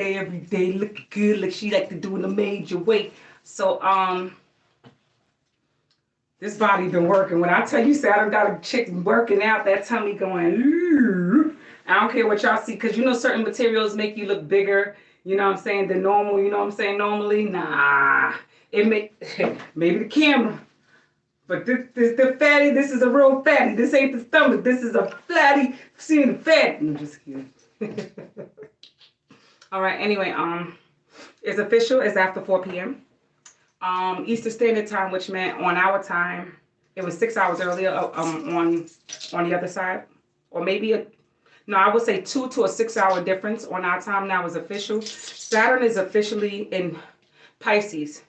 every day, looking good like she like to do in a major way. So this body been working. When I tell you Saturn got a chick working out, that tummy going, ooh. I don't care what y'all see, because you know certain materials make you look bigger, you know what I'm saying, than normal, you know what I'm saying, normally. Nah. It make maybe the camera. But this the fatty, this is a real fatty. This ain't the stomach. This is a fatty. Seeing the fat. I'm just kidding. All right, anyway, it's official. It's after 4 p.m. Eastern Standard Time, which meant on our time, it was 6 hours earlier on the other side, or maybe no, I would say 2 to 6 hour difference on our time now is official. Saturn is officially in Pisces.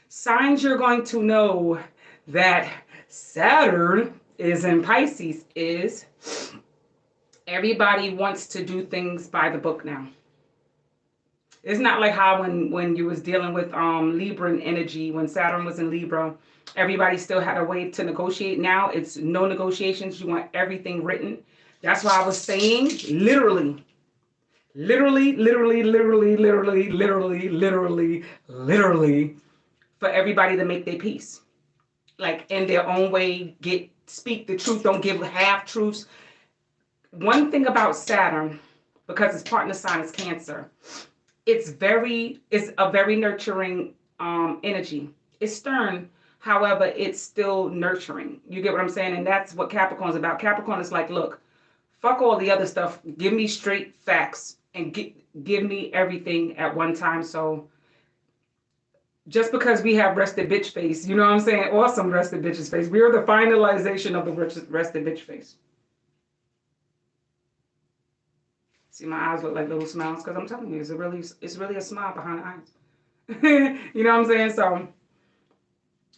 Signs you're going to know that Saturn is in Pisces is everybody wants to do things by the book now. It's not like how when you was dealing with Libra energy, when Saturn was in Libra, everybody still had a way to negotiate. Now it's no negotiations. You want everything written. That's why I was saying literally, literally, literally, literally, literally, literally, literally, literally, for everybody to make their peace. Like in their own way, speak the truth, don't give half truths. One thing about Saturn, because its partner sign is Cancer, it's a very nurturing energy. It's stern, however, it's still nurturing. You get what I'm saying? And that's what Capricorn is about. Capricorn is like, look, fuck all the other stuff. Give me straight facts and give me everything at one time. So just because we have rested bitch face, you know what I'm saying? Awesome rested bitch's face. We are the finalization of the rested bitch face. See, my eyes look like little smiles because I'm telling you, it's really a smile behind the eyes. You know what I'm saying? So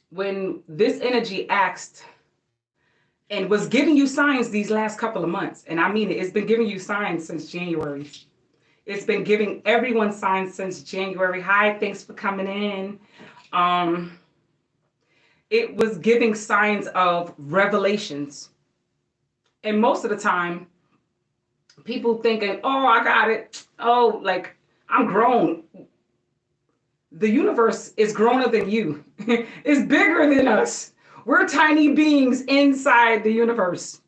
when this energy asked and was giving you signs these last couple of months, and I mean it, it's been giving you signs since January. It's been giving everyone signs since January. Hi, thanks for coming in. It was giving signs of revelations. And most of the time, people thinking, oh, I got it. Oh, like I'm grown. The universe is growner than you. It's bigger than us. We're tiny beings inside the universe.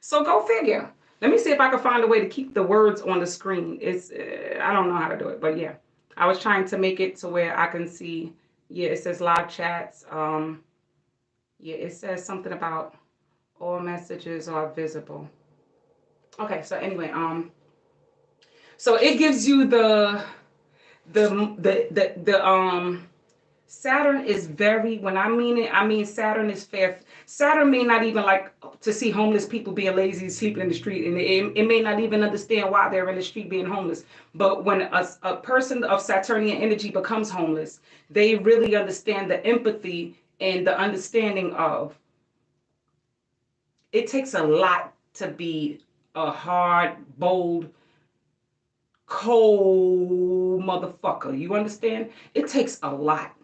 So go figure. Let me see if I can find a way to keep the words on the screen. It's I don't know how to do it, but yeah. I was trying to make it to where I can see. Yeah, it says live chats. Yeah, it says something about all messages are visible. Okay, so anyway, so it gives you the Saturn is very, when I mean it, I mean Saturn is fair. Saturn may not even like to see homeless people being lazy, sleeping in the street, and it may not even understand why they're in the street being homeless. But when a person of Saturnian energy becomes homeless, they really understand the empathy and the understanding of it takes a lot to be a hard, bold, cold motherfucker. You understand? It takes a lot.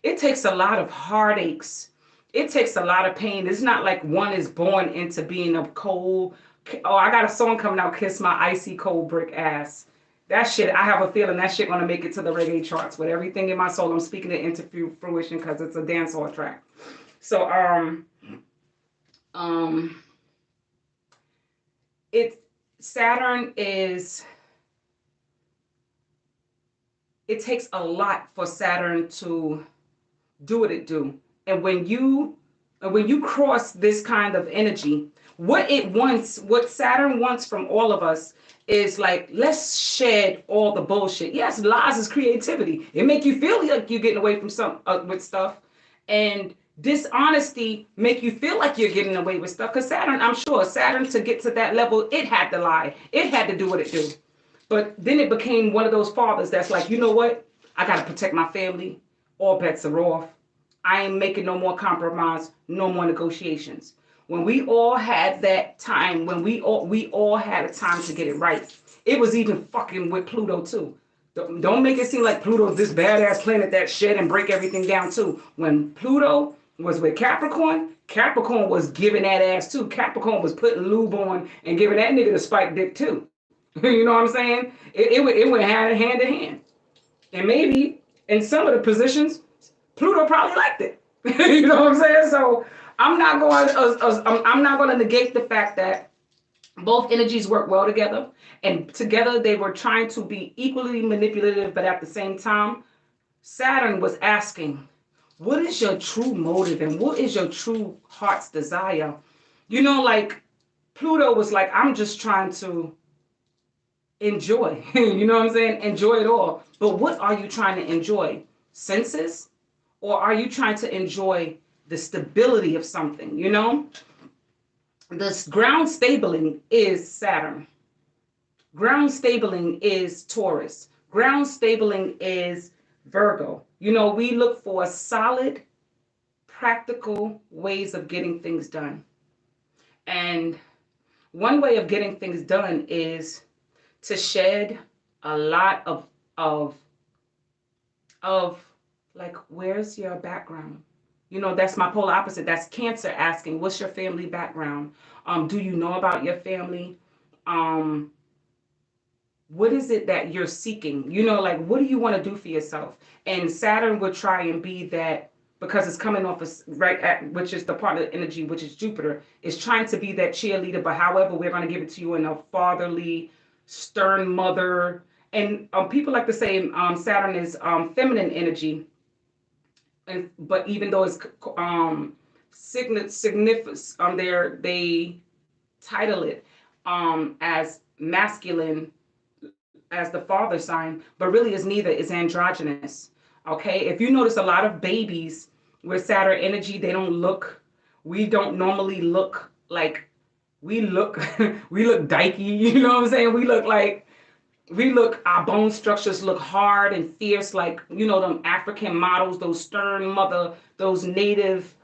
It takes a lot of heartaches. It takes a lot of pain. It's not like one is born into being a cold. Oh, I got a song coming out, Kiss My Icy Cold Brick Ass. That shit, I have a feeling that shit gonna make it to the reggae charts. With everything in my soul, I'm speaking it into fruition because it's a dancehall track. So, it Saturn is. It takes a lot for Saturn to do what it do. And when you cross this kind of energy, what Saturn wants from all of us is like, let's shed all the bullshit. Yes, lies is creativity. It make you feel like you're getting away from some with stuff, and dishonesty make you feel like you're getting away with stuff. Because Saturn, I'm sure Saturn, to get to that level, it had to lie. It had to do what it do. But then it became one of those fathers that's like, you know what? I got to protect my family. All bets are off. I ain't making no more compromise, no more negotiations. When we all had that time, when we all had a time to get it right, it was even fucking with Pluto too. Don't make it seem like Pluto's this badass planet that shed and break everything down too. When Pluto was with Capricorn, Capricorn was giving that ass too. Capricorn was putting lube on and giving that nigga the spike dick too. You know what I'm saying? It went hand in hand. And maybe in some of the positions, Pluto probably liked it. You know what I'm saying? So I'm not going to negate the fact that both energies work well together, and together they were trying to be equally manipulative, but at the same time, Saturn was asking, what is your true motive and what is your true heart's desire? You know, like Pluto was like, I'm just trying to enjoy. You know what I'm saying? Enjoy it all. But what are you trying to enjoy? Senses? Or are you trying to enjoy the stability of something? You know? The ground stabling is Saturn. Ground stabling is Taurus. Ground stabling is Virgo. You know, we look for solid, practical ways of getting things done. And one way of getting things done is to shed a lot of of like, where's your background? You know, that's my polar opposite. That's Cancer asking, what's your family background? Do you know about your family? Um, what is it that you're seeking? You know, like, what do you want to do for yourself? And Saturn would try and be that, because it's coming off of right at, which is the part of the energy, which is Jupiter, is trying to be that cheerleader. But however, we're going to give it to you in a fatherly, stern mother. And people like to say Saturn is feminine energy, and but even though it's significant, they title it as masculine, as the father sign, but really is neither. Is androgynous. Okay, if you notice, a lot of babies with Saturn energy, they don't look. We don't normally look like we look. We look dykey. You know what I'm saying? Our bone structures look hard and fierce, like, you know, them African models, those stern mother, those native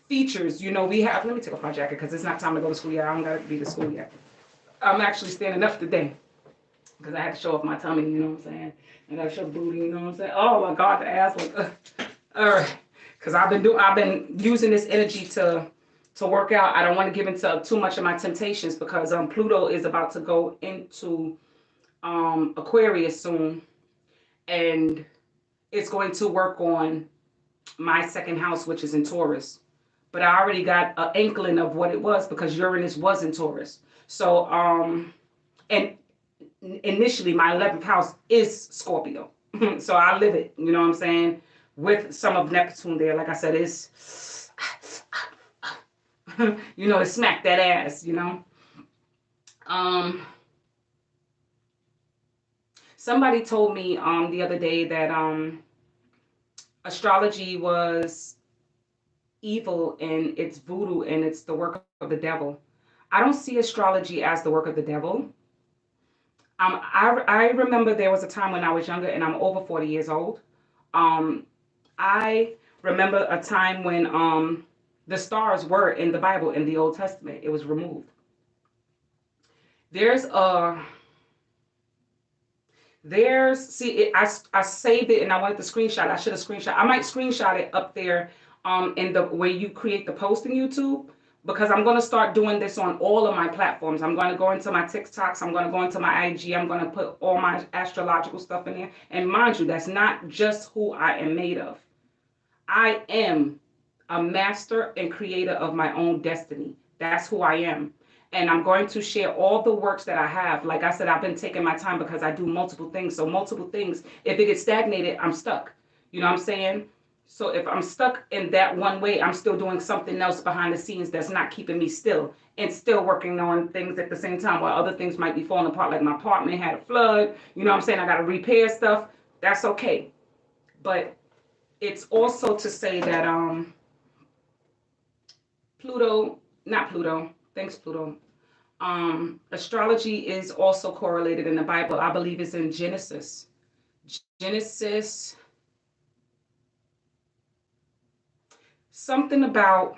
features. You know, we have. Let me take off my jacket because it's not time to go to school yet. I don't got to be to school yet. I'm actually standing up today because I had to show off my tummy, you know what I'm saying? And I show booty, you know what I'm saying? Oh my God, the ass was, all right. Because I've been using this energy to work out. I don't want to give into too much of my temptations because Pluto is about to go into Aquarius soon, and it's going to work on my second house, which is in Taurus. But I already got an inkling of what it was because Uranus was in Taurus. So, and initially my 11th house is Scorpio. So I live it, you know what I'm saying? With some of Neptune there. Like I said, it's, you know, it smacked that ass, you know? Um, Somebody told me the other day that astrology was evil and it's voodoo and it's the work of the devil. I don't see astrology as the work of the devil. I remember there was a time when I was younger, and I'm over 40 years old. Um, I remember a time when the stars were in the Bible in the Old Testament. It was removed. There's a there's see it, I saved it and I wanted to screenshot. I should have screenshot. I might screenshot it up there in the way you create the post in YouTube, because I'm going to start doing this on all of my platforms. I'm going to go into my TikToks. I'm going to go into my IG. I'm going to put all my astrological stuff in there. And mind you, that's not just who I am made of. I am a master and creator of my own destiny. That's who I am. And I'm going to share all the works that I have. Like I said, I've been taking my time because I do multiple things. So multiple things, if it gets stagnated, I'm stuck. You know what I'm saying? So if I'm stuck in that one way, I'm still doing something else behind the scenes that's not keeping me still, and still working on things at the same time while other things might be falling apart. Like my apartment had a flood. You know what I'm saying? I got to repair stuff. That's okay. But it's also to say that Pluto, not Pluto, thanks Pluto. Astrology is also correlated in the Bible. I believe it's in Genesis. Genesis, something about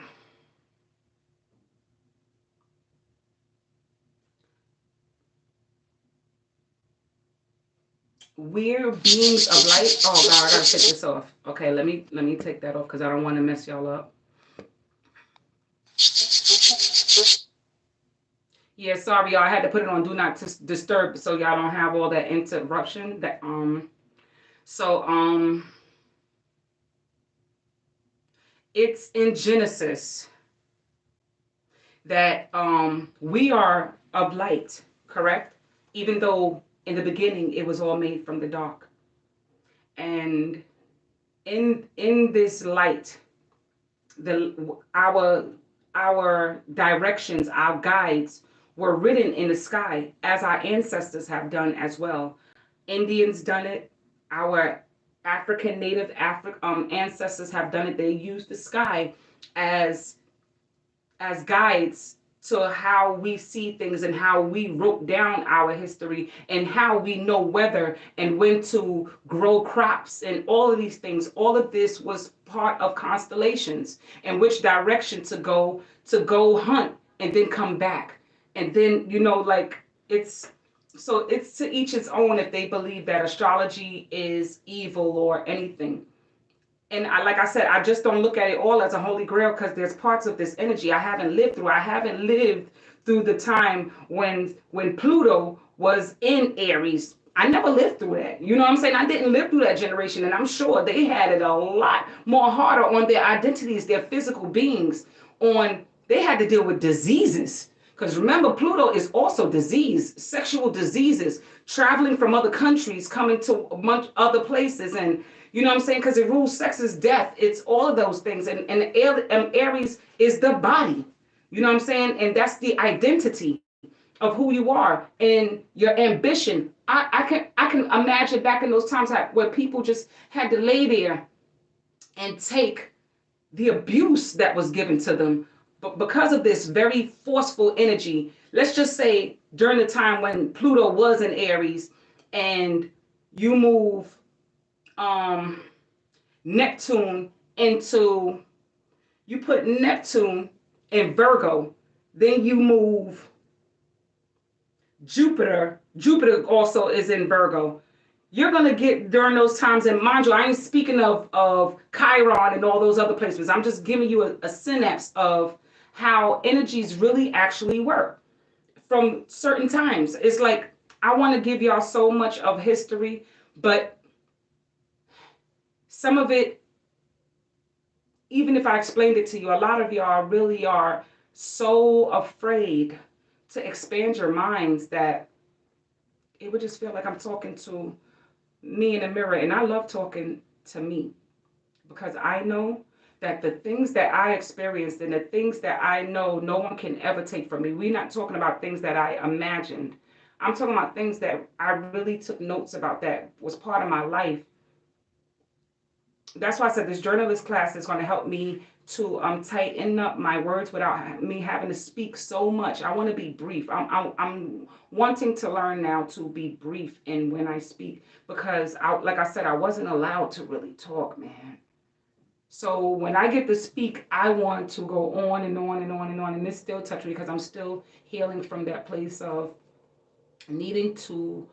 we're beings of light. Oh God, I gotta take this off. Okay, let me take that off because I don't want to mess y'all up. Yeah, sorry, y'all. I had to put it on do not disturb so y'all don't have all that interruption. So it's in Genesis that we are of light, correct? Even though in the beginning it was all made from the dark. And in this light, the our directions, our guides were written in the sky as our ancestors have done as well. Indians done it. Our African native ancestors have done it. They used the sky as guides to how we see things and how we wrote down our history and how we know weather and when to grow crops and all of these things. All of this was part of constellations and which direction to go hunt and then come back. And then, like it's so it's to each its own if they believe that astrology is evil or anything. And like I said, I just don't look at it all as a holy grail because there's parts of this energy I haven't lived through. I haven't lived through the time when Pluto was in Aries. I never lived through that. You know what I'm saying? I didn't live through that generation, and I'm sure they had it a lot more harder on their identities, their physical beings. They had to deal with diseases. Because remember, Pluto is also disease, sexual diseases, traveling from other countries, coming to other places, and you know what I'm saying? Because it rules sex is death. It's all of those things. And Aries is the body. You know what I'm saying? And that's the identity of who you are and your ambition. I can imagine back in those times where people just had to lay there and take the abuse that was given to them. But because of this very forceful energy, let's just say during the time when Pluto was in Aries and you move um Neptune into, you put Neptune in Virgo, then you move Jupiter. Jupiter also is in Virgo. You're gonna get during those times, and mind you, I ain't speaking of Chiron and all those other placements. I'm just giving you a synapse of how energies really actually work from certain times. It's like I want to give y'all so much of history, but some of it, even if I explained it to you, a lot of y'all really are so afraid to expand your minds that it would just feel like I'm talking to me in a mirror. And I love talking to me because I know that the things that I experienced and the things that I know no one can ever take from me. We're not talking about things that I imagined. I'm talking about things that I really took notes about that was part of my life. That's why I said this journalist class is going to help me to tighten up my words without me having to speak so much. I want to be brief. I'm wanting to learn now to be brief in when I speak because, like I said, I wasn't allowed to really talk, man. So when I get to speak, I want to go on and on and on and on, and this still touches me because I'm still healing from that place of needing to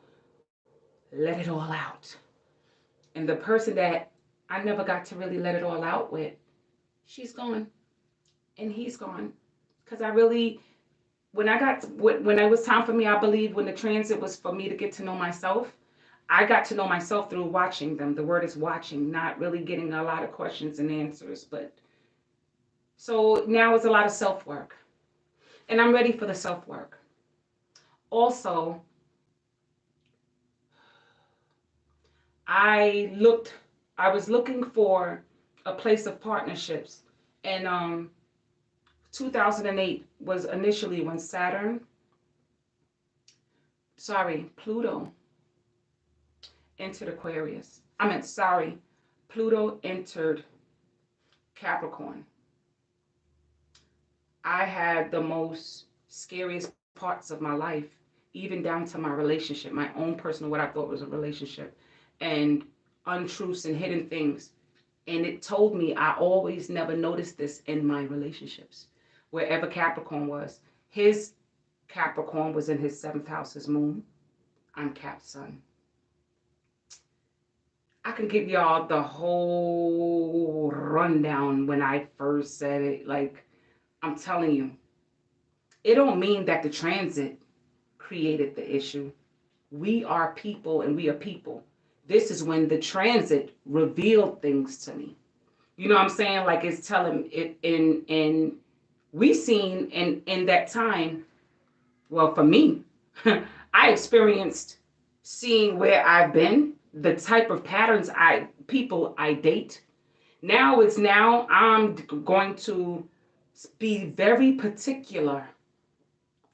let it all out. And the person that I never got to really let it all out with, she's gone and he's gone. Because I really, when it was time for me, I believe when the transit was for me to get to know myself, I got to know myself through watching them. The word is watching, not really getting a lot of questions and answers. But so now it's a lot of self work. And I'm ready for the self work. Also, I was looking for a place of partnerships. And 2008 was initially when Pluto entered Aquarius. Pluto entered Capricorn. I had the most scariest parts of my life, even down to my relationship, my own personal, what I thought was a relationship, and untruths and hidden things. And it told me I always never noticed this in my relationships. Wherever Capricorn was, his Capricorn was in his seventh house, his moon. I'm Cap Sun. I can give y'all the whole rundown when I first said it. Like, I'm telling you, it don't mean that the transit created the issue. We are people and we are people. This is when the transit revealed things to me. You know what I'm saying? Like it's telling it in we seen in that time, well, for me, I experienced seeing where I've been, the type of patterns people I date. Now I'm going to be very particular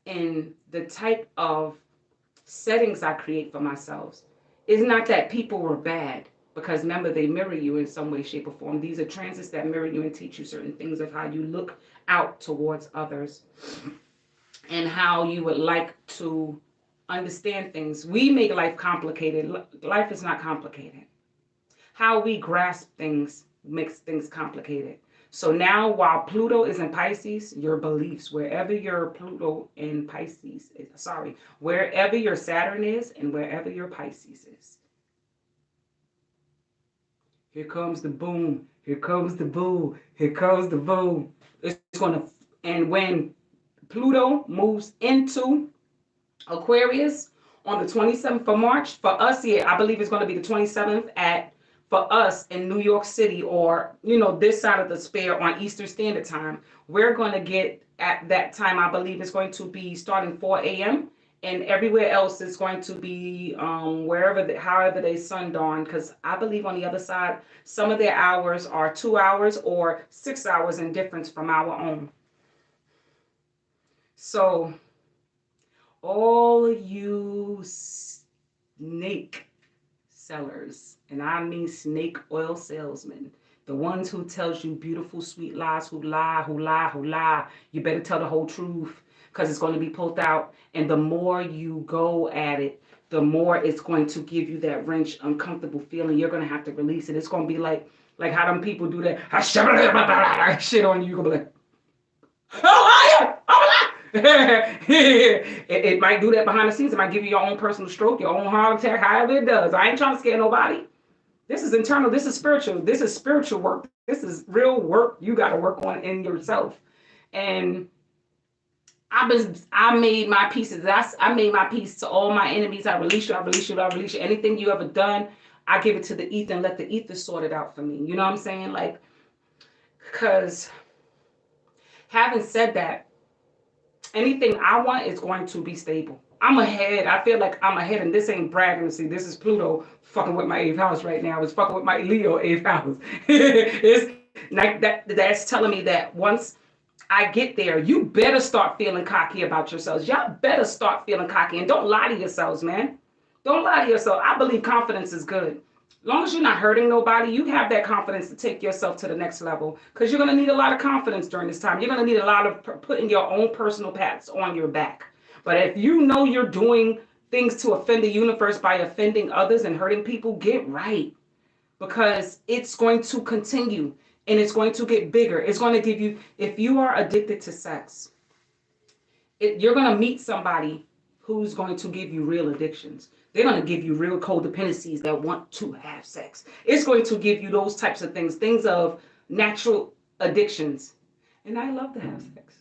in the type of settings I create for myself. It's not that people were bad, because remember, they mirror you in some way, shape, or form. These are transits that mirror you and teach you certain things of how you look out towards others and how you would like to understand things. We make life complicated. Life is not complicated. How we grasp things makes things complicated. So now, while Pluto is in Pisces, your beliefs, wherever your Pluto in Pisces is, sorry, wherever your Saturn is and wherever your Pisces is. Here comes the boom. Here comes the boom. Here comes the boom. It's going to, and when Pluto moves into Aquarius on the 27th of March, for us here, I believe it's going to be the 27th for us in New York City, or, this side of the sphere on Eastern Standard Time. We're going to get at that time, I believe it's going to be starting 4 a.m. And everywhere else is going to be however they sundawn, because I believe on the other side, some of their hours are 2 hours or 6 hours in difference from our own. So all you snake sellers, and I mean snake oil salesmen, the ones who tells you beautiful, sweet lies, who lie, you better tell the whole truth, because it's going to be pulled out. And the more you go at it, the more it's going to give you that wrench, uncomfortable feeling. You're going to have to release it. It's going to be like how them people do that shit on you. You're going to be like, oh, it might do that behind the scenes. It might give you your own personal stroke, your own heart attack, however it does. I ain't trying to scare nobody. This is internal. This is spiritual. This is spiritual work. This is real work you got to work on in yourself. And I made my pieces. I made my peace to all my enemies. I release you. I release you. I release you. Anything you ever done, I give it to the ether and let the ether sort it out for me. You know what I'm saying? Like, because having said that, anything I want is going to be stable. I'm ahead. I feel like I'm ahead, and this ain't bragging. See, this is Pluto fucking with my 8th house right now. It's fucking with my Leo 8th house. It's like that. That's telling me that once I get there, you better start feeling cocky about yourselves. Y'all better start feeling cocky, and don't lie to yourselves, man. Don't lie to yourself. I believe confidence is good. As long as you're not hurting nobody, you have that confidence to take yourself to the next level, because you're going to need a lot of confidence during this time. You're going to need a lot of putting your own personal pats on your back. But if you know you're doing things to offend the universe by offending others and hurting people, get right, because it's going to continue and it's going to get bigger. It's going to give you, if you are addicted to sex, you're going to meet somebody who's going to give you real addictions. They're going to give you real codependencies that want to have sex. It's going to give you those types of things of natural addictions. And I love to have sex.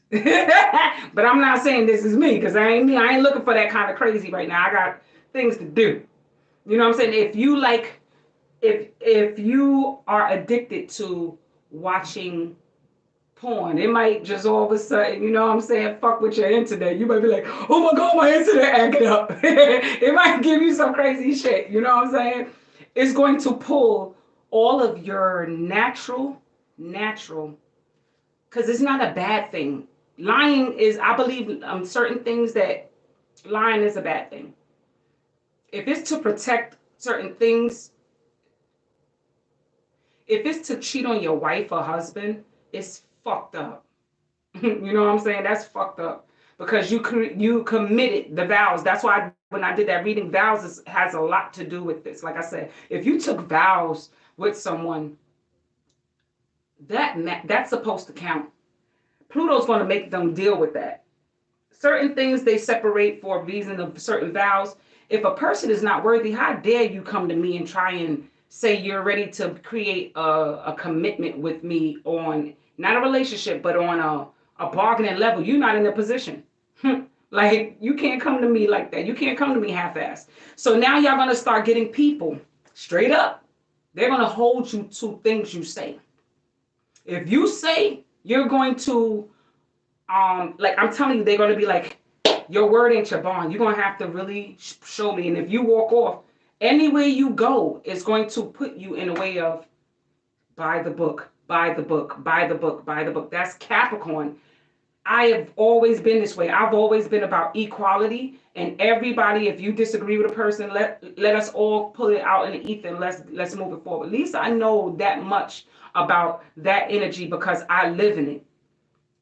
But I'm not saying this is me, because I ain't looking for that kind of crazy right now. I got things to do. You know what I'm saying? If you are addicted to watching porn, it might just all of a sudden, you know what I'm saying, fuck with your internet. You might be like, oh my God, my internet acting up. It might give you some crazy shit. You know what I'm saying? It's going to pull all of your natural, because it's not a bad thing. Lying is, I believe, certain things that lying is a bad thing. If it's to protect certain things, if it's to cheat on your wife or husband, it's fucked up. You know what I'm saying? That's fucked up, because you committed the vows. That's why when I did that reading, vows has a lot to do with this. Like I said, if you took vows with someone, that's supposed to count. Pluto's going to make them deal with that. Certain things they separate for a reason of certain vows. If a person is not worthy, how dare you come to me and try and say you're ready to create a commitment with me on, not a relationship, but on a bargaining level. You're not in a position. Like, you can't come to me like that. You can't come to me half-assed. So now y'all going to start getting people straight up. They're going to hold you to things you say. If you say you're going to, like, I'm telling you, they're going to be like, your word ain't your bond. You're going to have to really show me. And if you walk off, anywhere you go is going to put you in a way of buy the book, buy the book, buy the book, buy the book. That's Capricorn. I have always been this way. I've always been about equality, and everybody, if you disagree with a person, let us all put it out in the ether and let's move it forward. At least I know that much about that energy because I live in it.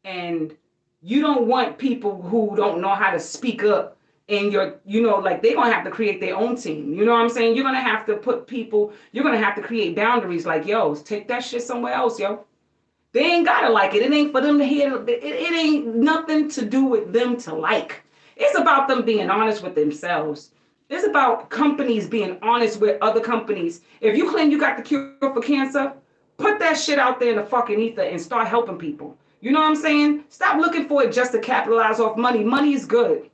And you don't want people who don't know how to speak up in your, like, they're going to have to create their own team. You know what I'm saying? You're going to have to put people, you're going to have to create boundaries like, yo, take that shit somewhere else, yo. They ain't gotta like it. It ain't for them to hear. It ain't nothing to do with them to like. It's about them being honest with themselves. It's about companies being honest with other companies. If you claim you got the cure for cancer, put that shit out there in the fucking ether and start helping people. You know what I'm saying? Stop looking for it just to capitalize off money. Money is good.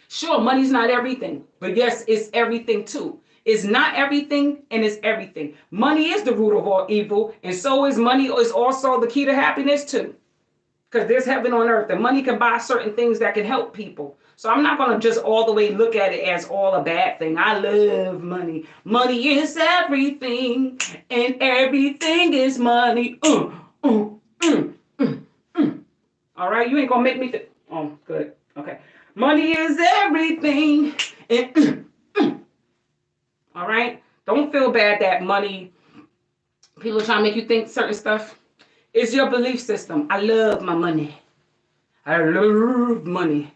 Sure, money's not everything, but yes, it's everything too. It's not everything, and it's everything. Money is the root of all evil, and so is money is also the key to happiness too. Because there's heaven on earth, and money can buy certain things that can help people. So I'm not going to just all the way look at it as all a bad thing. I love money. Money is everything, and everything is money. All right, you ain't going to make me think. Oh, good. Okay. Money is everything. And, all right? Don't feel bad that money, people are trying to make you think certain stuff. It's your belief system. I love my money. I love money.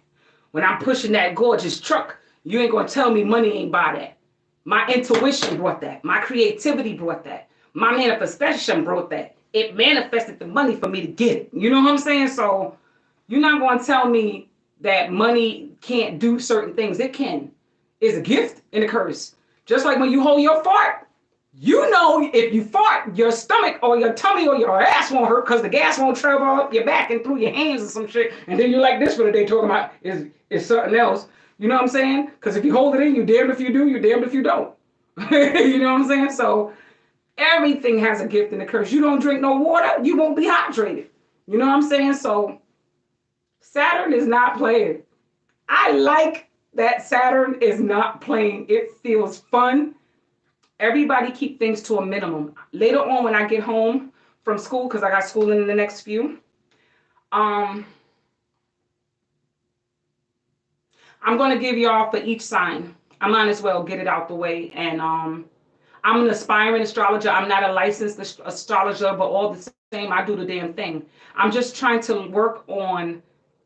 When I'm pushing that gorgeous truck, you ain't going to tell me money ain't buy that. My intuition brought that. My creativity brought that. My manifestation brought that. It manifested the money for me to get it. You know what I'm saying? So you're not going to tell me that money can't do certain things. It can. It's a gift and a curse. Just like when you hold your fart, you know if you fart, your stomach or your tummy or your ass won't hurt because the gas won't travel up your back and through your hands or some shit. And then you're like this for the day talking about is something else. You know what I'm saying? Because if you hold it in, you're damned if you do, you're damned if you don't. You know what I'm saying? So everything has a gift and a curse. You don't drink no water, you won't be hydrated. You know what I'm saying? So Saturn is not playing. I like that Saturn is not playing. It feels fun. Everybody keep things to a minimum. Later on when I get home from school, because I got school in the next few, I'm going to give y'all for each sign. I might as well get it out the way. And I'm an aspiring astrologer. I'm not a licensed astrologer, but all the same, I do the damn thing. I'm just trying to work on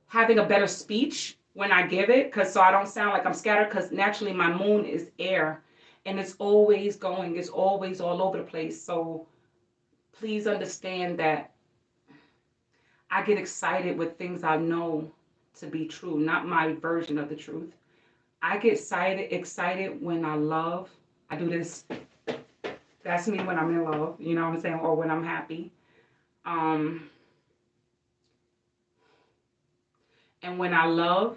having a better speech when I give it, so I don't sound like I'm scattered, because naturally my moon is air, and it's always going, it's always all over the place. So please understand that I get excited with things I know to be true, not my version of the truth. I get excited when I love. I do this. That's me when I'm in love, you know what I'm saying, or when I'm happy. And when I love,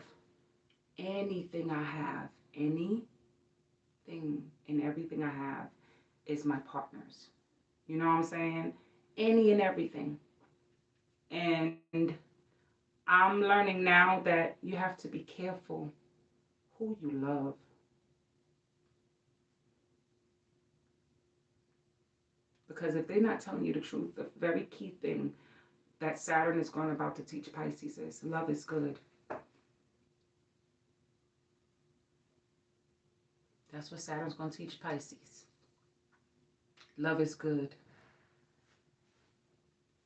anything I have, anything and everything I have is my partner's. You know what I'm saying? Any and everything. And I'm learning now that you have to be careful who you love. Because if they're not telling you the truth, the very key thing that Saturn is going about to teach Pisces is love is good. That's what Saturn's going to teach Pisces. Love is good.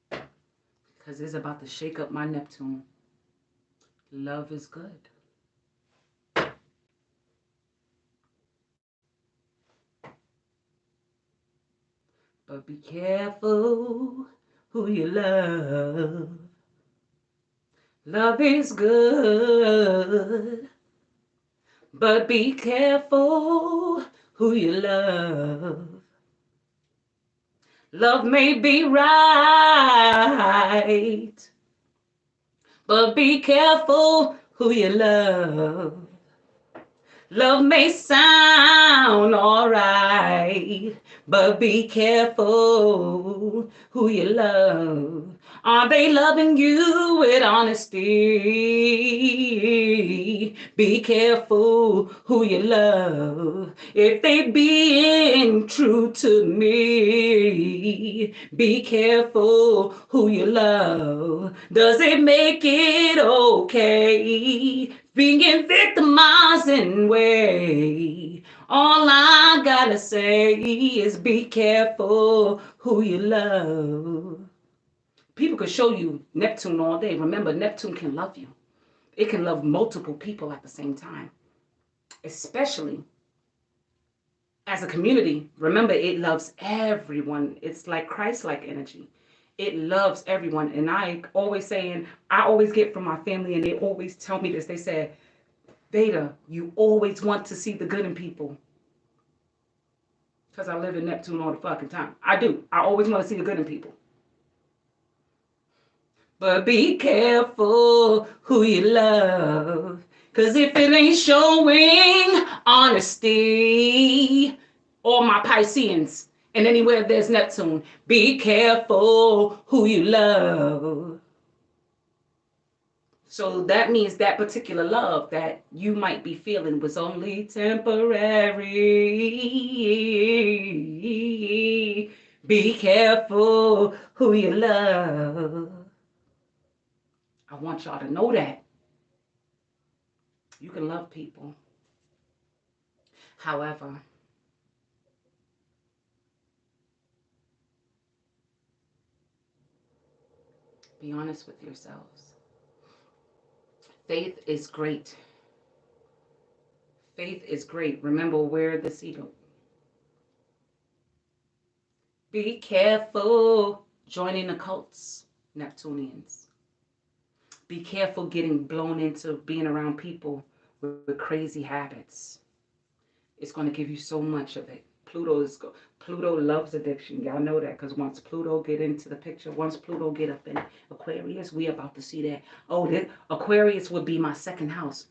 Because it's about to shake up my Neptune. Love is good. But be careful who you love. Love is good. But be careful who you love. Love may be right, but be careful who you love. Love may sound alright, but be careful who you love. Are they loving you with honesty? Be careful who you love. If they being true to me, be careful who you love. Does it make it okay being victimizing way? All I gotta say is be careful who you love. People could show you Neptune all day. Remember, Neptune can love you. It can love multiple people at the same time, especially as a community. Remember, it loves everyone. It's like Christ-like energy. It loves everyone. And I always get from my family, and they always tell me this. They said, Veda, you always want to see the good in people. Because I live in Neptune all the fucking time. I do. I always want to see the good in people. But be careful who you love. Because if it ain't showing honesty, all my Pisceans, and anywhere there's Neptune, be careful who you love. So that means that particular love that you might be feeling was only temporary. Be careful who you love. I want y'all to know that. You can love people. However, be honest with yourselves. Faith is great. Faith is great. Remember, we're the seed. Be careful joining the cults, Neptunians. Be careful getting blown into being around people with crazy habits. It's going to give you so much of it. Pluto loves addiction. Y'all know that, because once Pluto get into the picture, once Pluto get up in Aquarius, we about to see that. Oh, Aquarius would be my second house.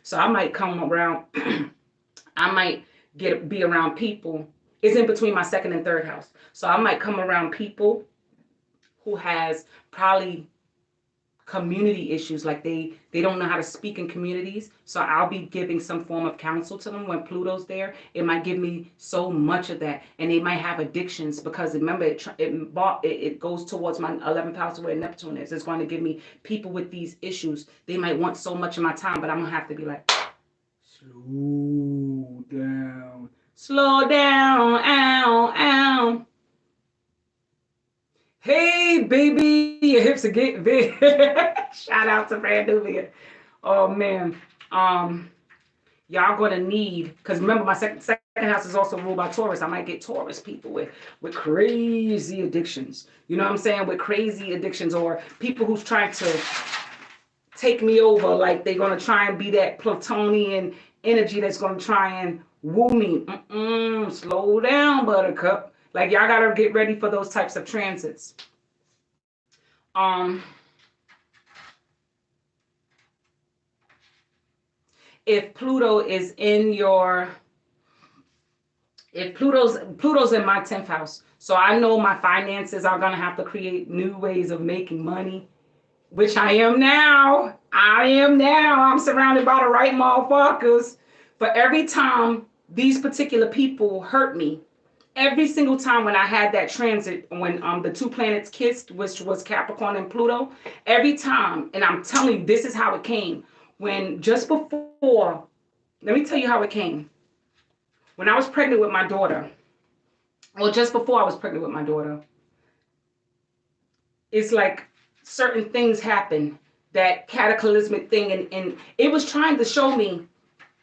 So I might come around, I might be around people. It's in between my second and third house. So I might come around people who has probably community issues, like they don't know how to speak in communities. So I'll be giving some form of counsel to them when Pluto's there. It might give me so much of that, and they might have addictions, because remember, it goes towards my 11th house where Neptune is. It's going to give me people with these issues. They might want so much of my time, but I'm gonna have to be like, slow down, ow, ow. Hey, baby, your hips are getting big. Shout out to Brand Nubia. Oh, man. Y'all going to need, because remember, my second house is also ruled by Taurus. I might get Taurus people with crazy addictions. You know what I'm saying? With crazy addictions, or people who's trying to take me over. Like, they're going to try and be that Plutonian energy that's going to try and woo me. Slow down, buttercup. Like, y'all got to get ready for those types of transits. If Pluto is in your, if Pluto's in my 10th house, so I know my finances are going to have to create new ways of making money, which I am now. I'm surrounded by the right motherfuckers. For every time these particular people hurt me, every single time when I had that transit, when the two planets kissed, which was Capricorn and Pluto, every time, and I'm telling you, this is how it came. When just before, let me tell you how it came. When I was pregnant with my daughter, well, just before I was pregnant with my daughter, it's like certain things happen, that cataclysmic thing, and it was trying to show me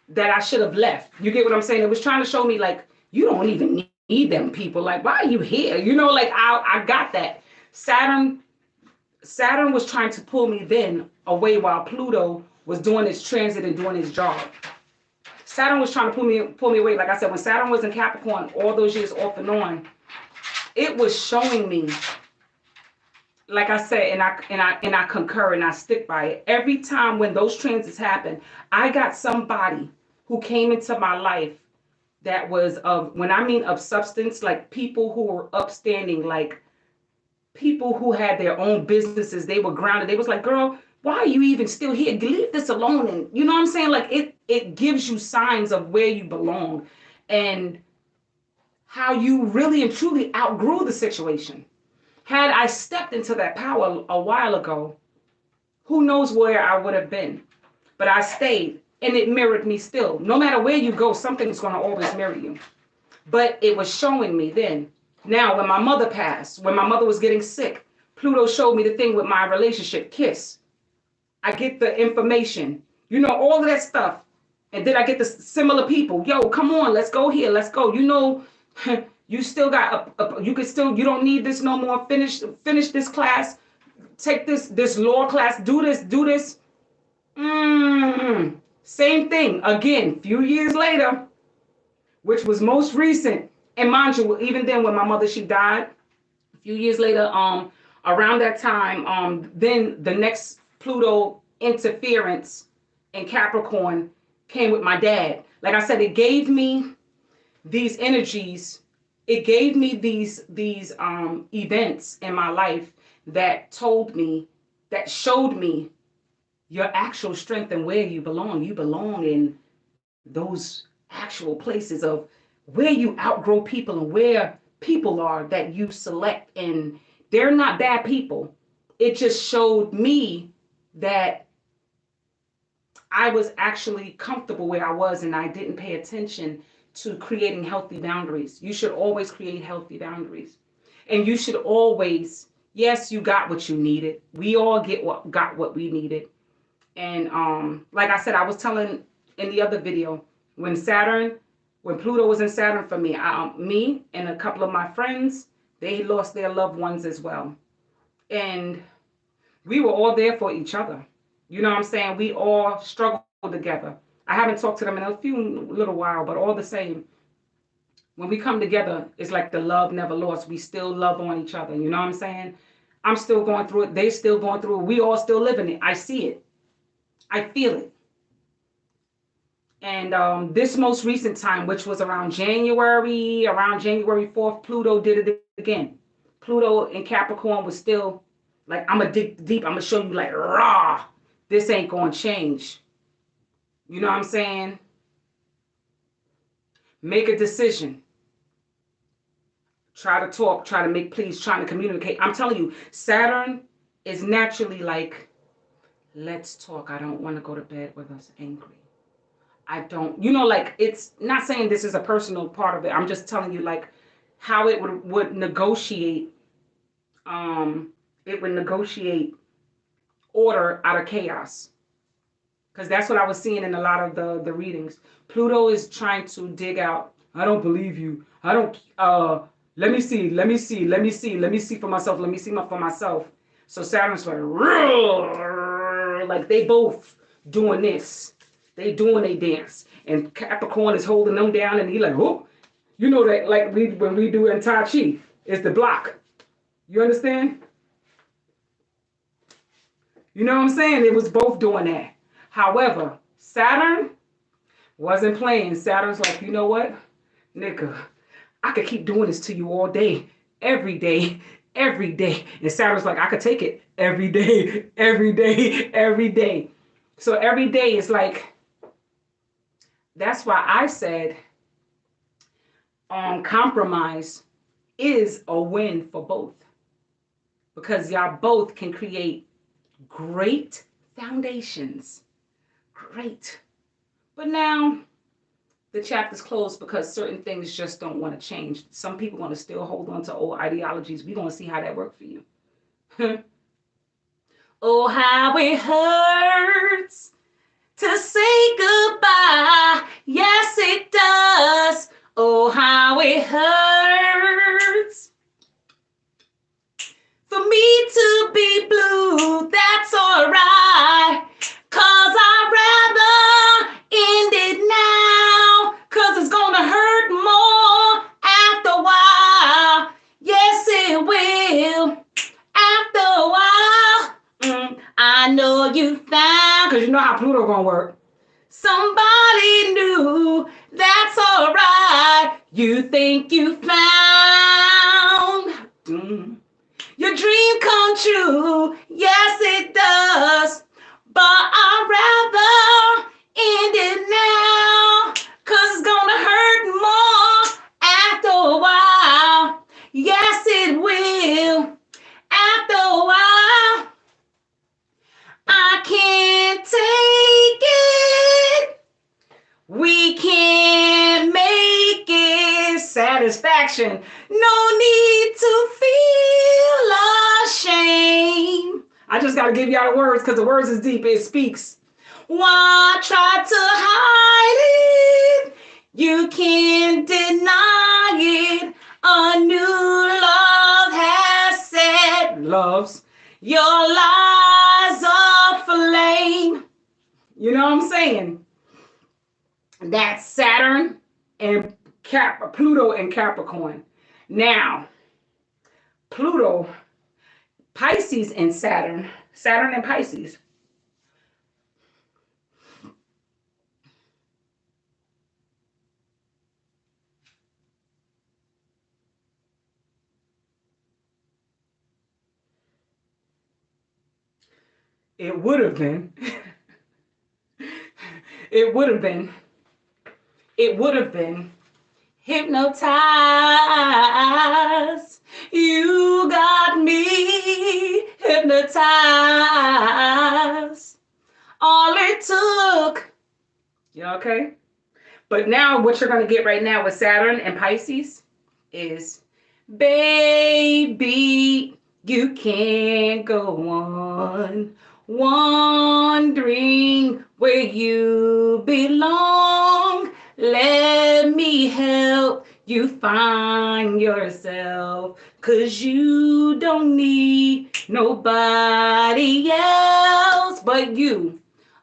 that I should have left. You get what I'm saying? It was trying to show me, like, you don't even need them people. Like, why are you here? You know, like, I got that. Saturn was trying to pull me then away while Pluto was doing its transit and doing its job. Saturn was trying to pull me away. Like I said, when Saturn was in Capricorn all those years off and on, it was showing me like I said, and I concur and I stick by it. Every time when those transits happen, I got somebody who came into my life that was of, when I mean of substance, like people who were upstanding, like people who had their own businesses. They were grounded. They was like, girl, why are you even still here? Leave this alone. And you know what I'm saying? Like it gives you signs of where you belong and how you really and truly outgrew the situation. Had I stepped into that power a while ago, who knows where I would have been? But I stayed and it mirrored me still. No matter where you go, something's going to always mirror you. But it was showing me then. Now, when my mother passed, when my mother was getting sick, Pluto showed me the thing with my relationship, Kiss. I get the information, all of that stuff. And then I get the similar people. Yo, come on, let's go here, let's go. You still got you don't need this no more. Finish this class. Take this law class. Do this. Same thing again. Few years later, which was most recent. And mind you, even then when my mother, she died, a few years later, around that time, then the next Pluto interference in Capricorn came with my dad. Like I said, it gave me these energies. It gave me these events in my life that showed me your actual strength and where you belong. You belong in those actual places of where you outgrow people and where people are that you select. And they're not bad people. It just showed me that I was actually comfortable where I was and I didn't pay attention to creating healthy boundaries. You should always create healthy boundaries. And you should always, yes, you got what you needed. We all got what we needed. And like I said, I was telling in the other video, when Pluto was in Saturn for me, me and a couple of my friends, they lost their loved ones as well. And we were all there for each other. You know what I'm saying? We all struggled together. I haven't talked to them in a little while, but all the same, when we come together, it's like the love never lost. We still love on each other. You know what I'm saying? I'm still going through it. They still going through it. We all still living it. I see it. I feel it. And this most recent time, which was around January 4th, Pluto did it again. Pluto in Capricorn was still like, I'm going to dig deep. I'm going to show you like, raw, this ain't going to change. You know what I'm saying? Make a decision. Try to talk, try to make peace, trying to communicate. I'm telling you, Saturn is naturally like, let's talk. I don't want to go to bed with us angry. I don't, like, it's not saying this is a personal part of it. I'm just telling you like how it would negotiate. It would negotiate order out of chaos. Because that's what I was seeing in a lot of the readings. Pluto is trying to dig out. I don't believe you. I don't, let me see for myself. Let me see for myself. So Saturn's like they both doing this. They doing a dance. And Capricorn is holding them down and he like, whoop. You know that like when we do in Tai Chi, it's the block. You understand? You know what I'm saying? It was both doing that. However, Saturn wasn't playing. Saturn's like, you know what? Nigga, I could keep doing this to you all day, every day, every day. And Saturn's like, I could take it every day, every day, every day. So every day is like, that's why I said compromise is a win for both. Because y'all both can create great foundations. Great. But now the chapter's closed because certain things just don't want to change. Some people want to still hold on to old ideologies. We're going to see how that works for you. Oh, how it hurts to say goodbye. Yes, it does. Oh, how it hurts for me to be blue. That's all right. 'Cause I'd rather end it now. 'Cause it's gonna hurt more after a while. Yes, it will. After a you found, because you know how Pluto gonna work. Somebody new, that's alright. You think you found your dream come true. Yes, it does. But I'd rather end it now. Cause it's gonna hurt more after a while. Yes, it will. After a while, I can't take it. We can't make it. Satisfaction. No need to feel ashamed. I just got to give y'all the words because the words is deep. It speaks. Why try to hide it? You can't deny it. A new love has set loves your lies aflame. You know what I'm saying? That's Saturn and Pluto and Capricorn. Now, Pluto, Pisces and Saturn and Pisces. It would have been. It would have been. It would have been hypnotized. You got me hypnotized. All it took. You okay? But now what you're going to get right now with Saturn and Pisces is, baby, you can't go on wondering where you belong. Let me help you find yourself, 'cause you don't need nobody else but you.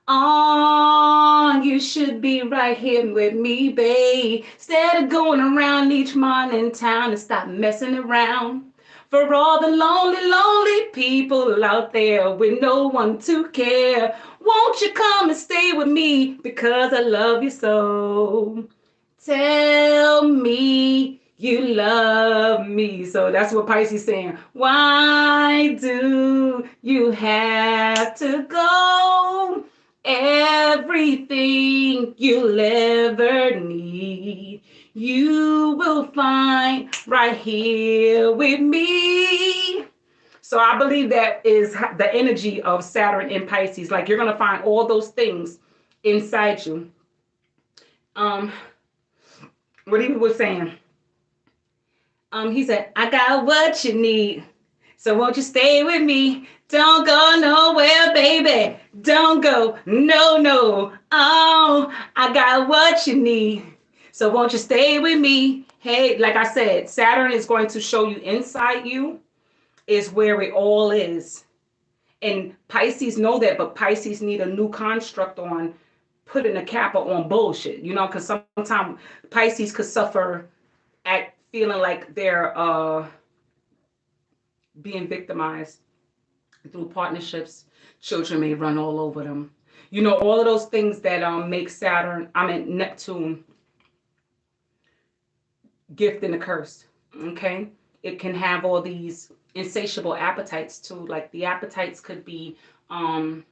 Oh, you should be right here with me, babe. Instead of going around each morning town and stop messing around. For all the lonely, lonely people out there with no one to care, won't you come and stay with me because I love you so? Tell me you love me. So that's what Pisces saying. Why do you have to go? Everything you'll ever need, you will find right here with me. So I believe that is the energy of Saturn in Pisces. Like, you're going to find all those things inside you. What he was saying. He said, I got what you need. So won't you stay with me? Don't go nowhere, baby. Don't go. No, no. Oh, I got what you need. So won't you stay with me? Hey, like I said, Saturn is going to show you inside you is where it all is. And Pisces know that, but Pisces need a new construct on putting a kappa on bullshit, you know, because sometimes Pisces could suffer at feeling like they're being victimized through partnerships. Children may run all over them. You know, all of those things that make Neptune gift and a curse. Okay? It can have all these insatiable appetites too. Like, the appetites could be a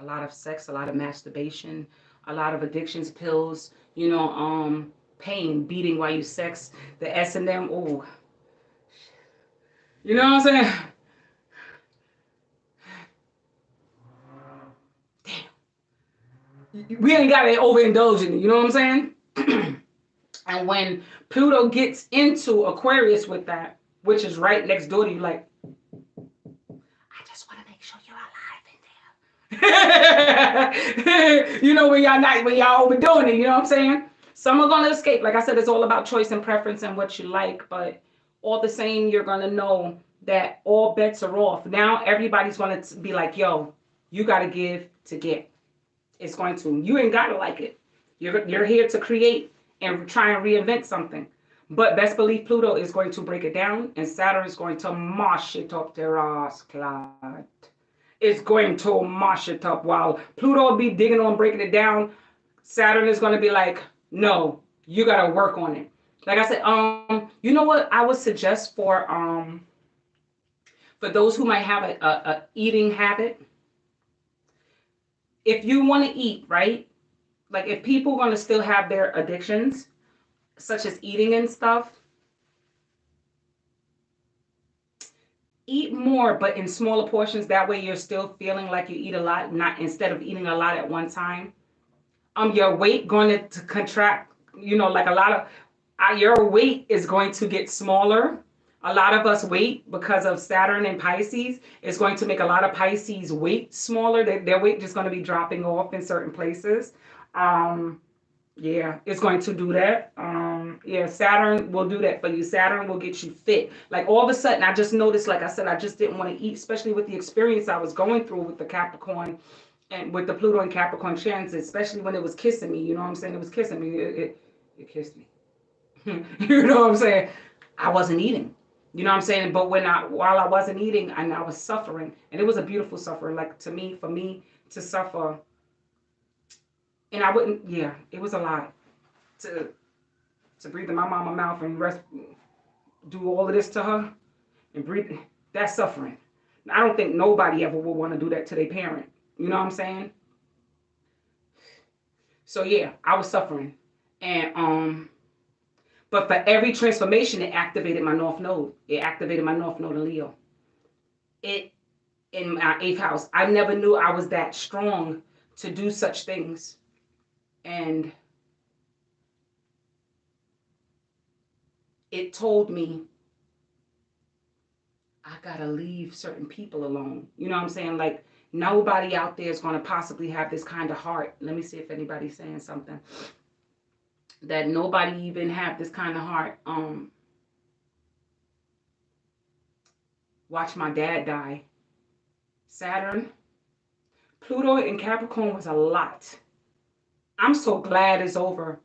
lot of sex, a lot of masturbation, a lot of addictions, pills, you know, pain, beating while you sex, the S&M, oh. You know what I'm saying? Damn. We ain't got to overindulge in it, you know what I'm saying? And when Pluto gets into Aquarius with that, which is right next door to you, like, I just want to make sure you're alive in there. You know, when y'all overdoing it, you know what I'm saying? Some are gonna escape. Like I said, it's all about choice and preference and what you like, but all the same, you're gonna know that all bets are off. Now everybody's gonna be like, yo, you gotta give to get. It's going to. You ain't gotta like it. You're here to create and try and reinvent something. But best believe Pluto is going to break it down, and Saturn is going to mash it up their ass, Clyde. is going to mash it up. While Pluto will be digging on, breaking it down, Saturn is going to be like, no, you got to work on it. Like I said, you know what I would suggest for those who might have a eating habit. If you want to eat, right? Like if people want to still have their addictions, such as eating and stuff, eat more, but in smaller portions. That way you're still feeling like you eat a lot, not instead of eating a lot at one time. Your weight going to contract, like a lot of your weight is going to get smaller. A lot of us weight because of Saturn and Pisces is going to make a lot of Pisces weight smaller. Their weight just going to be dropping off in certain places. Yeah, it's going to do that. Yeah, Saturn will do that for you. Saturn will get you fit. Like all of a sudden, I just noticed, like I said, I just didn't want to eat, especially with the experience I was going through with the Capricorn and with the Pluto and Capricorn transit, especially when it was kissing me. You know what I'm saying? It was kissing me. It kissed me. You know what I'm saying? I wasn't eating. You know what I'm saying? But while I wasn't eating, and I was suffering, and it was a beautiful suffering. Like to me, for me to suffer, and I wouldn't. Yeah, it was a lot to breathe in my mama mouth and do all of this to her and breathe. That's suffering. I don't think nobody ever would want to do that to their parent. You know what I'm saying? So yeah, I was suffering, and but for every transformation, it activated my North Node. It activated my North Node in Leo. It in my eighth house. I never knew I was that strong to do such things, and it told me I gotta leave certain people alone. You know what I'm saying? Like nobody out there is gonna possibly have this kind of heart. Let me see if anybody's saying something. That nobody even have this kind of heart. Watch my dad die. Saturn, Pluto and Capricorn was a lot. I'm so glad it's over.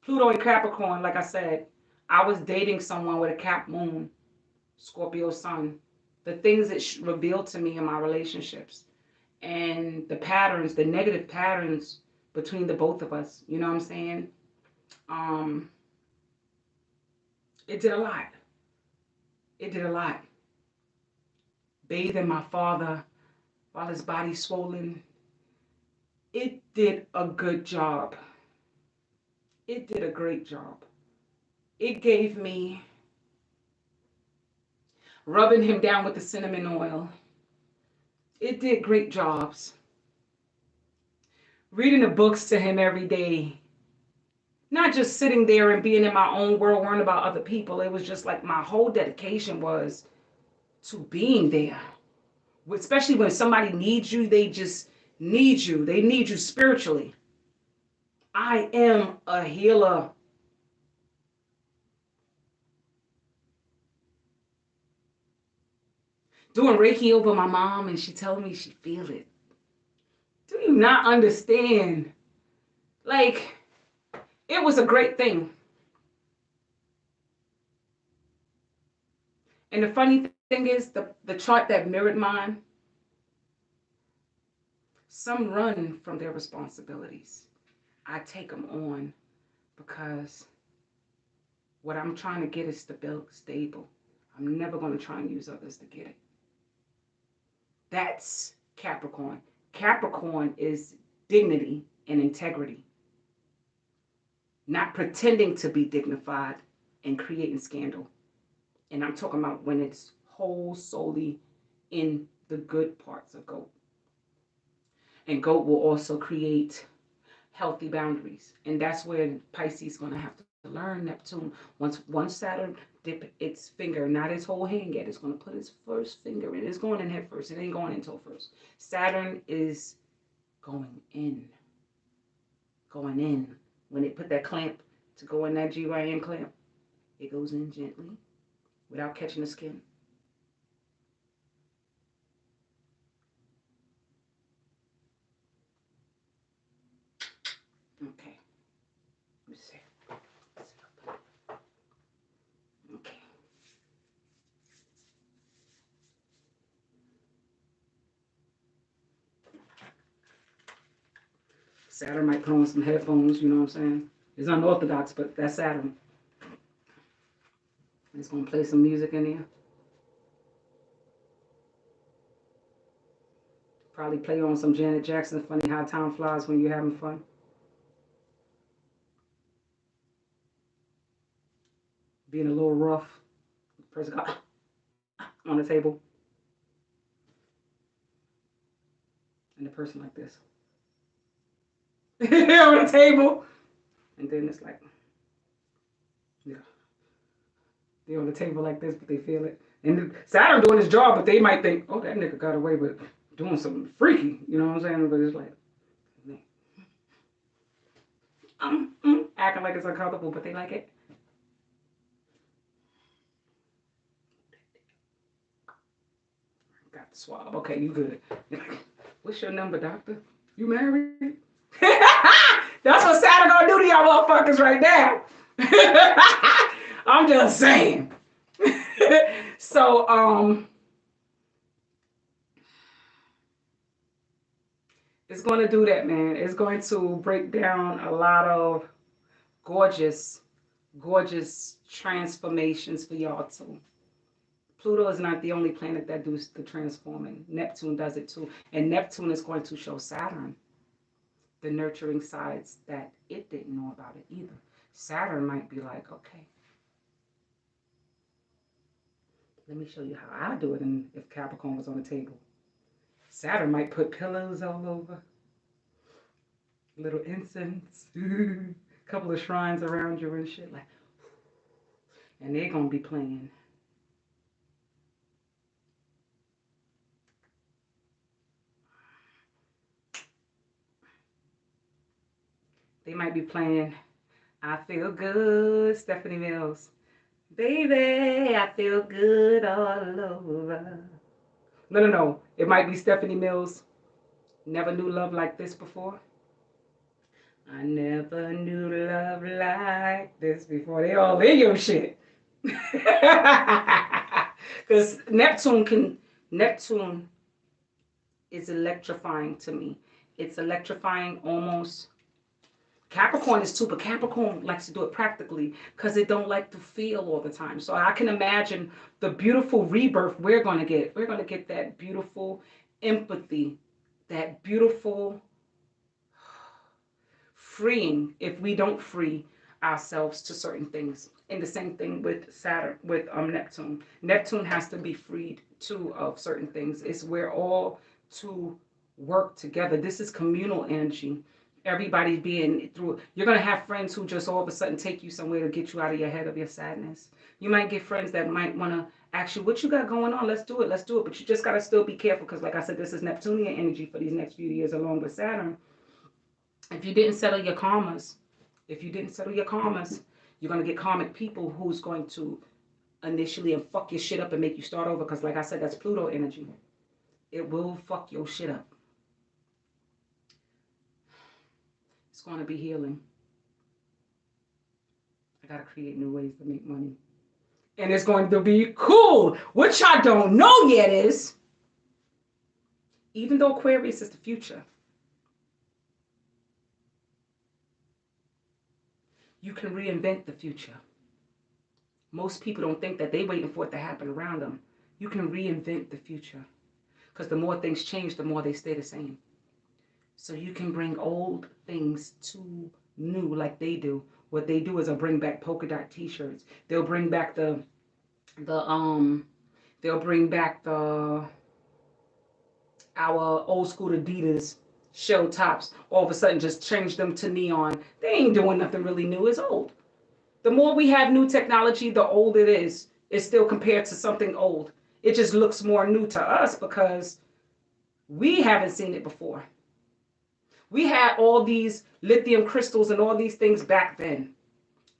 Pluto and Capricorn, like I said, I was dating someone with a Cap moon, Scorpio sun. The things it revealed to me in my relationships and the patterns, the negative patterns between the both of us. You know what I'm saying? Um, it did a lot. It did a lot. Bathing my father while his body's swollen. It did a good job. It did a great job. It gave me rubbing him down with the cinnamon oil. It did great jobs. Reading the books to him every day. Not just sitting there and being in my own world worrying about other people. It was just like my whole dedication was to being there. Especially when somebody needs you, they just need you. They need you spiritually. I am a healer. Doing Reiki over my mom and she told me she feel it. Do you not understand? Like, it was a great thing. And the funny thing is, the chart that mirrored mine, some run from their responsibilities. I take them on because what I'm trying to get is stable. I'm never going to try and use others to get it. That's Capricorn. Capricorn is dignity and integrity, not pretending to be dignified and creating scandal. And I'm talking about when it's whole solely in the good parts of goat. And goat will also create healthy boundaries. And that's where Pisces is going to have to learn Neptune. Once Saturn dip its finger, not his whole hand yet, it's going to put his first finger in. It's going in head first. It ain't going in toe first. Saturn is going in. Going in. When they put that clamp to go in that GYN clamp, it goes in gently without catching the skin. Okay. Let me see. Okay. Saturn might put on some headphones, you know what I'm saying? It's unorthodox, but that's Saturn. It's going to play some music in there. Probably play on some Janet Jackson, Funny How Time Flies when you're having fun. Being a little rough. The person got on the table. And the person like this. On the table. And then it's like, yeah. They're on the table like this, but they feel it. And Saturn doing his job, but they might think, oh, that nigga got away with doing something freaky. You know what I'm saying? But it's like, acting like it's uncomfortable, but they like it. Got the swab. Okay, you good. You're like, what's your number, doctor? You married? That's what Saturn gonna do to y'all motherfuckers right now. I'm just saying. So, it's going to do that, man. It's going to break down a lot of gorgeous, gorgeous transformations for y'all too. Pluto is not the only planet that does the transforming. Neptune does it too. And Neptune is going to show Saturn the nurturing sides that it didn't know about it either. Saturn might be like, okay, let me show you how I do it. And if Capricorn was on the table, Saturn might put pillows all over, little incense, couple of shrines around you and shit, like, and they're gonna be playing. They might be playing I Feel Good, Stephanie Mills. Baby, I feel good all over. No. It might be Stephanie Mills. Never knew love like this before. I never knew love like this before. They all in your shit. Because Neptune is electrifying to me. It's electrifying almost. Capricorn is too, but Capricorn likes to do it practically because it don't like to feel all the time. So I can imagine the beautiful rebirth we're going to get. We're going to get that beautiful empathy, that beautiful freeing if we don't free ourselves to certain things. And the same thing with Saturn, with Neptune. Neptune has to be freed too of certain things. It's we're all to work together. This is communal energy. Everybody being through. You're going to have friends who just all of a sudden take you somewhere to get you out of your head of your sadness. You might get friends that might want to ask you, what you got going on? Let's do it. But you just got to still be careful because, like I said, this is Neptunian energy for these next few years along with Saturn. If you didn't settle your karmas, you're going to get karmic people who's going to initially and fuck your shit up and make you start over because, like I said, that's Pluto energy. It will fuck your shit up. It's going to be healing. I got to create new ways to make money. And it's going to be cool. What y'all don't know yet is, even though Aquarius is the future, you can reinvent the future. Most people don't think that they're waiting for it to happen around them. You can reinvent the future. Because the more things change, the more they stay the same. So you can bring old things to new like they do. What they do is they'll bring back polka dot t-shirts. They'll bring back our old school Adidas show tops. All of a sudden just change them to neon. They ain't doing nothing really new. It's old. The more we have new technology, the older it is. It's still compared to something old. It just looks more new to us because we haven't seen it before. We had all these lithium crystals and all these things back then.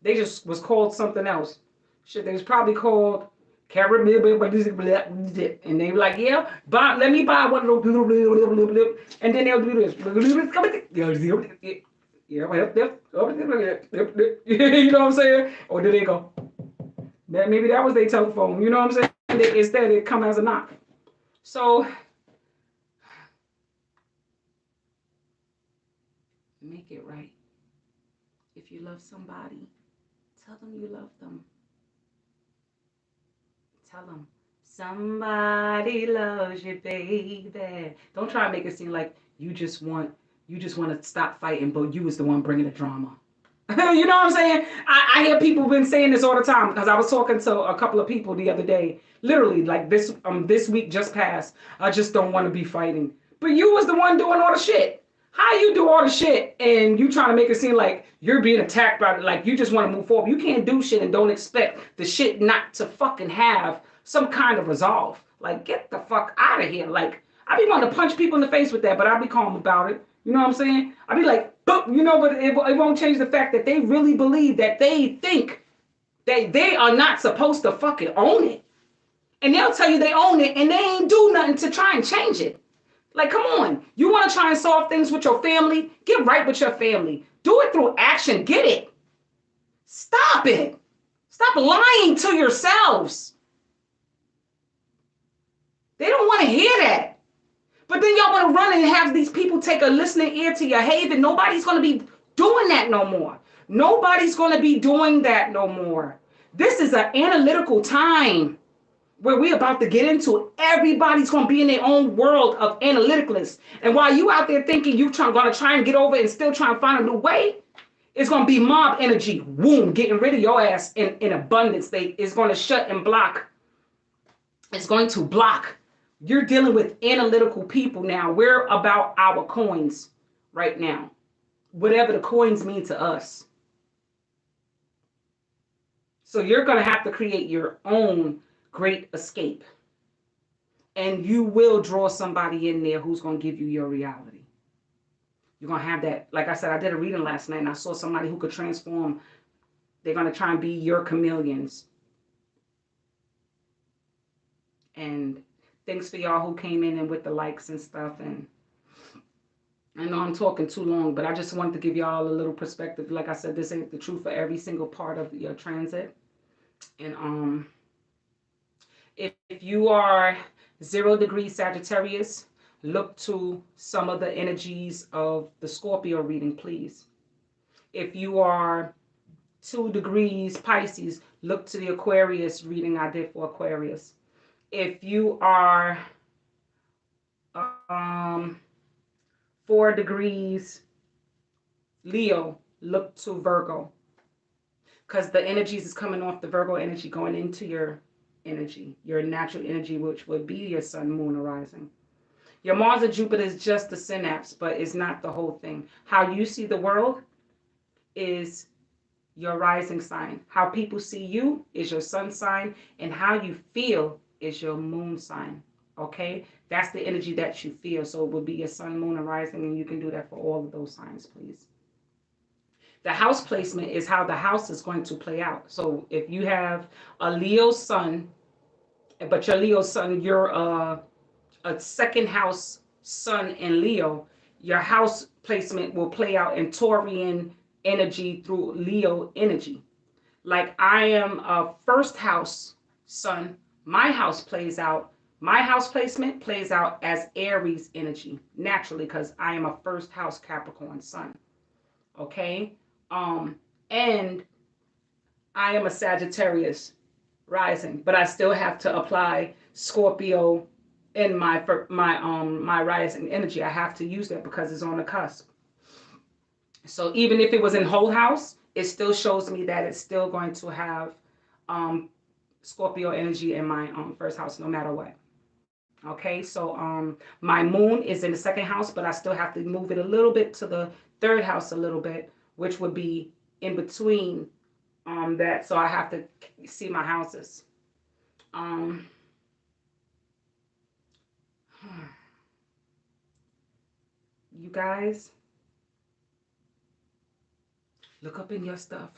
They just was called something else. Shit, they was probably called caramel, and they were like, yeah, let me buy one of those, and then they'll do this. You know what I'm saying? Or did they go? Maybe that was their telephone. You know what I'm saying? Instead, it come as a knock. So make it right. If you love somebody, tell them you love them. Tell them somebody loves you, baby. Don't try to make it seem like you just want to stop fighting, but you was the one bringing the drama. You know what I'm saying? I hear people been saying this all the time because I was talking to a couple of people the other day, literally like this week just passed. I just don't want to be fighting, but you was the one doing all the shit. How you do all the shit and you trying to make it seem like you're being attacked by it, like you just want to move forward. You can't do shit and don't expect the shit not to fucking have some kind of resolve. Like get the fuck out of here. Like I be wanting to punch people in the face with that, but I be calm about it. You know what I'm saying? I be like, you know, but it won't change the fact that they really believe that they think that they are not supposed to fucking own it. And they'll tell you they own it and they ain't do nothing to try and change it. Like, come on. You want to try and solve things with your family? Get right with your family. Do it through action. Get it. Stop it. Stop lying to yourselves. They don't want to hear that. But then y'all want to run and have these people take a listening ear to your haven. Nobody's going to be doing that no more. Nobody's going to be doing that no more. This is an analytical time where we're about to get into. Everybody's going to be in their own world of analyticalness. And while you out there thinking you're going to try and get over and still try and find a new way, it's going to be mob energy. Boom, getting rid of your ass in abundance. It's going to shut and block. It's going to block. You're dealing with analytical people now. We're about our coins right now. Whatever the coins mean to us. So you're going to have to create your own great escape. And you will draw somebody in there who's going to give you your reality. You're going to have that. Like I said, I did a reading last night and I saw somebody who could transform. They're going to try and be your chameleons. And thanks for y'all who came in and with the likes and stuff. And I know I'm talking too long, but I just wanted to give y'all a little perspective. Like I said, this ain't the truth for every single part of your transit. And if you are 0 degrees Sagittarius, look to some of the energies of the Scorpio reading, please. If you are 2 degrees Pisces, look to the Aquarius reading I did for Aquarius. If you are 4 degrees Leo, look to Virgo. Because the energies is coming off the Virgo energy going into your energy, your natural energy, which would be your sun, moon, or rising. Your Mars and Jupiter is just the synapse, but it's not the whole thing. How you see the world is your rising sign. How people see you is your sun sign, and how you feel is your moon sign. Okay? That's the energy that you feel. So it would be your sun, moon, and rising, and you can do that for all of those signs, please. The house placement is how the house is going to play out. So if you have a Leo sun, but your Leo sun, you're a second house sun in Leo, your house placement will play out in Taurian energy through Leo energy. Like I am a first house sun, my house placement plays out as Aries energy naturally because I am a first house Capricorn sun. Okay? And I am a Sagittarius rising, but I still have to apply Scorpio in my rising energy. I have to use that because it's on the cusp. So even if it was in whole house, it still shows me that it's still going to have Scorpio energy in my first house, no matter what. Okay, so my moon is in the second house, but I still have to move it a little bit to the third house a little bit, which would be in between that. So I have to see my houses. You guys, look up in your stuff.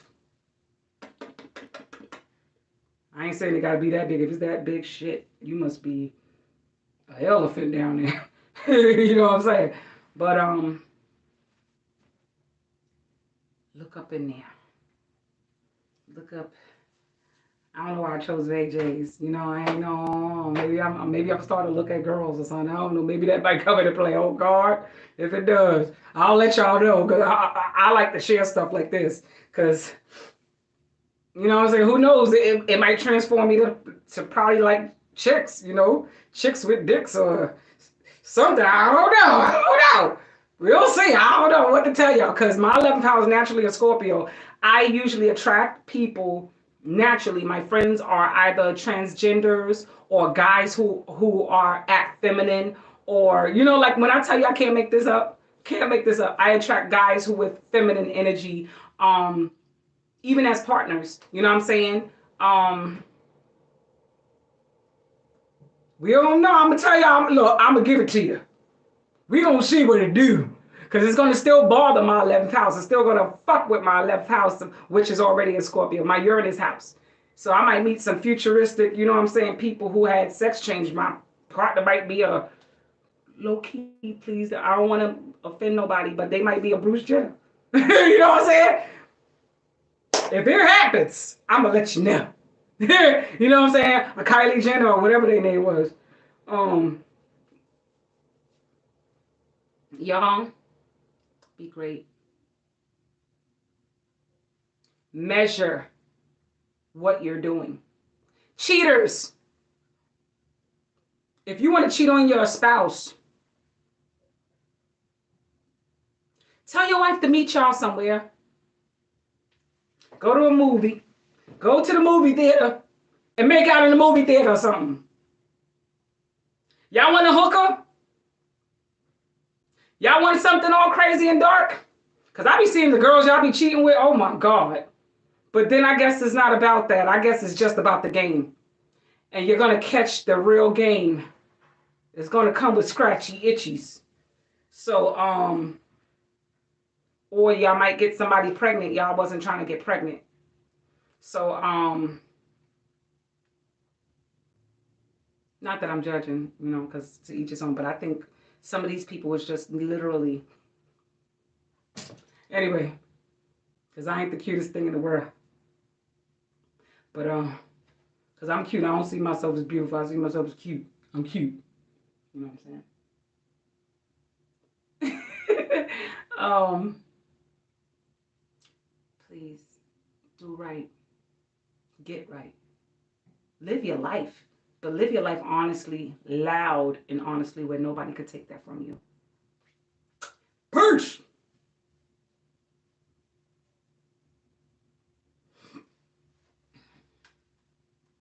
I ain't saying it gotta be that big. If it's that big, shit, you must be an elephant down there. You know what I'm saying? But look up in there. Look up I don't know why I chose VJs. You know, I ain't know. Maybe I'm starting to look at girls or something. I don't know. Maybe that might come into play. Oh God, if it does, I'll let y'all know because I like to share stuff like this because you know what I'm saying. Who knows? It might transform me to probably like chicks. You know, chicks with dicks or something. I don't know. I don't know. We'll see. I don't know what to tell y'all because my 11th house is naturally a Scorpio. I usually attract people naturally. My friends are either transgenders or guys who are act feminine or you know like when I tell you I can't make this up. Can't make this up. I attract guys who with feminine energy, even as partners. You know what I'm saying? Um, we don't know. I'm gonna tell y'all. Look, I'm gonna give it to you. We gonna see what it do. Because it's gonna still bother my 11th house. It's still gonna fuck with my 11th house, which is already in Scorpio, my Uranus house. So I might meet some futuristic, you know what I'm saying, people who had sex change. My partner might be a low key, please. I don't want to offend nobody, but they might be a Bruce Jenner. You know what I'm saying? If it happens, I'm gonna let you know. You know what I'm saying? A Kylie Jenner or whatever their name was. Um, y'all be great. Measure what you're doing. Cheaters, if you want to cheat on your spouse, tell your wife to meet y'all somewhere. Go to a movie. Go to the movie theater and make out in the movie theater or something. Y'all want a hooker? Y'all want something all crazy and dark? Because I be seeing the girls y'all be cheating with. Oh my God. But then I guess it's not about that. I guess it's just about the game. And you're going to catch the real game. It's going to come with scratchy itchies. So, or y'all might get somebody pregnant. Y'all wasn't trying to get pregnant. So, not that I'm judging, you know, because to each his own, but I think some of these people was just literally, anyway, because I ain't the cutest thing in the world. But, because I'm cute. I don't see myself as beautiful. I see myself as cute. I'm cute. You know what I'm saying? Please do right. Get right. Live your life. But live your life honestly, loud and honestly, where nobody could take that from you. Peace!